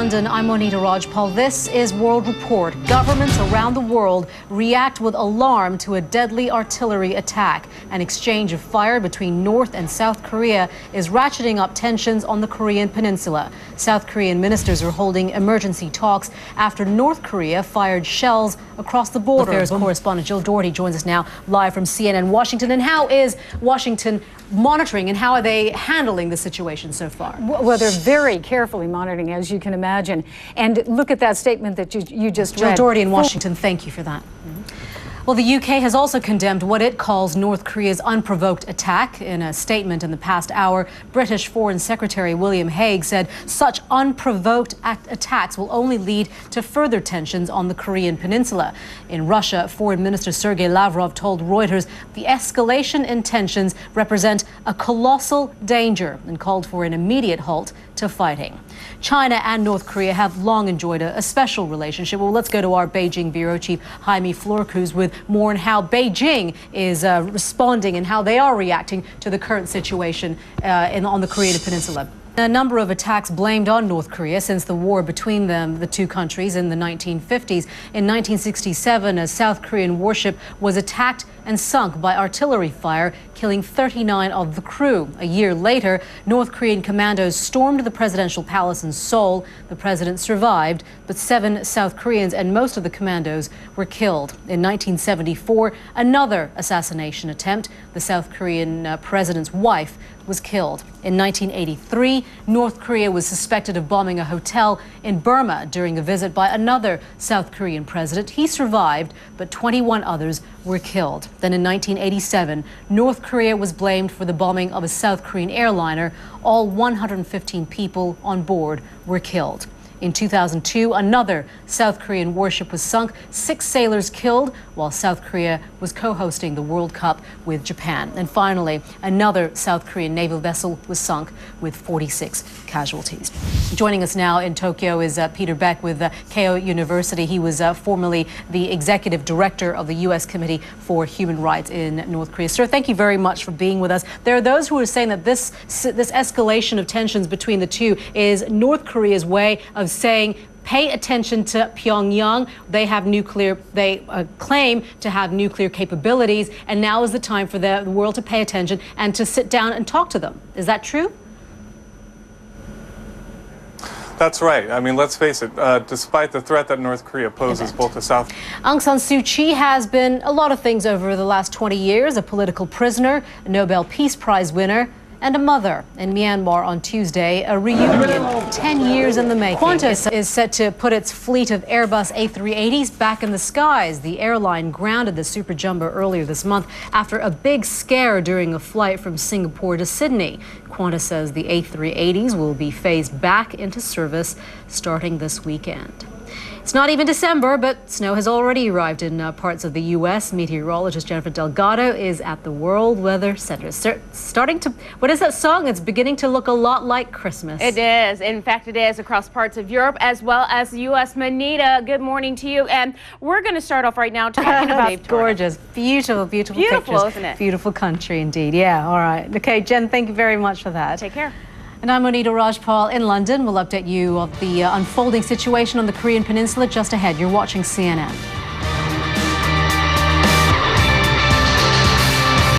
London, I'm Monita Rajpal. This is World Report. Governments around the world react with alarm to a deadly artillery attack. An exchange of fire between North and South Korea is ratcheting up tensions on the Korean peninsula. South Korean ministers are holding emergency talks after North Korea fired shells across the border. Affairs correspondent Jill Doherty joins us now live from CNN Washington. And how is Washington monitoring and how are they handling the situation so far? Well, they're very carefully monitoring, as you can imagine. And look at that statement that you just read. Jill Doherty in Washington, thank you for that. Well, the UK has also condemned what it calls North Korea's unprovoked attack. In a statement in the past hour, British Foreign Secretary William Hague said such unprovoked attacks will only lead to further tensions on the Korean peninsula. In Russia, Foreign Minister Sergei Lavrov told Reuters the escalation in tensions represent a colossal danger and called for an immediate halt to fighting. China and North Korea have long enjoyed a special relationship. Well, let's go to our Beijing bureau chief, Jaime Florcuz, with more on how Beijing is responding and how they are reacting to the current situation on the Korean peninsula. A number of attacks blamed on North Korea since the war between the two countries in the 1950s. In 1967, a South Korean warship was attacked and sunk by artillery fire, killing 39 of the crew. A year later, North Korean commandos stormed the presidential palace in Seoul. The president survived, but 7 South Koreans and most of the commandos were killed. In 1974, another assassination attempt. The South Korean president's wife was killed. In 1983, North Korea was suspected of bombing a hotel in Burma during a visit by another South Korean president. He survived, but 21 others were killed. Then in 1987, North Korea was blamed for the bombing of a South Korean airliner. All 115 people on board were killed. In 2002, another South Korean warship was sunk, 6 sailors killed, while South Korea was co-hosting the World Cup with Japan. And finally, another South Korean naval vessel was sunk with 46 casualties. Joining us now in Tokyo is Peter Beck with Keio University. He was formerly the executive director of the U.S. Committee for Human Rights in North Korea. Sir, thank you very much for being with us. There are those who are saying that this escalation of tensions between the two is North Korea's way of saying, pay attention to Pyongyang. They claim to have nuclear capabilities, and now is the time for the world to pay attention and to sit down and talk to them. Is that true? That's right. I mean, let's face it, despite the threat that North Korea poses both to South... Aung San Suu Kyi has been a lot of things over the last 20 years, a political prisoner, a Nobel Peace Prize winner, and a mother. In Myanmar on Tuesday, a reunion 10 years in the making. Qantas is set to put its fleet of Airbus A380s back in the skies. The airline grounded the Super Jumbo earlier this month after a big scare during a flight from Singapore to Sydney. Qantas says the A380s will be phased back into service starting this weekend. It's not even December, but snow has already arrived in parts of the U.S. Meteorologist Jennifer Delgado is at the World Weather Center. Starting to, what is that song? It's beginning to look a lot like Christmas. It is. In fact, it is across parts of Europe as well as the U.S. Monita, good morning to you. And we're going to start off right now talking about gorgeous, beautiful pictures. Isn't it? Beautiful country indeed. Yeah, all right. Okay, Jen, thank you very much for that. Take care. And I'm Monita Rajpal in London. We'll update you of the unfolding situation on the Korean peninsula just ahead. You're watching CNN.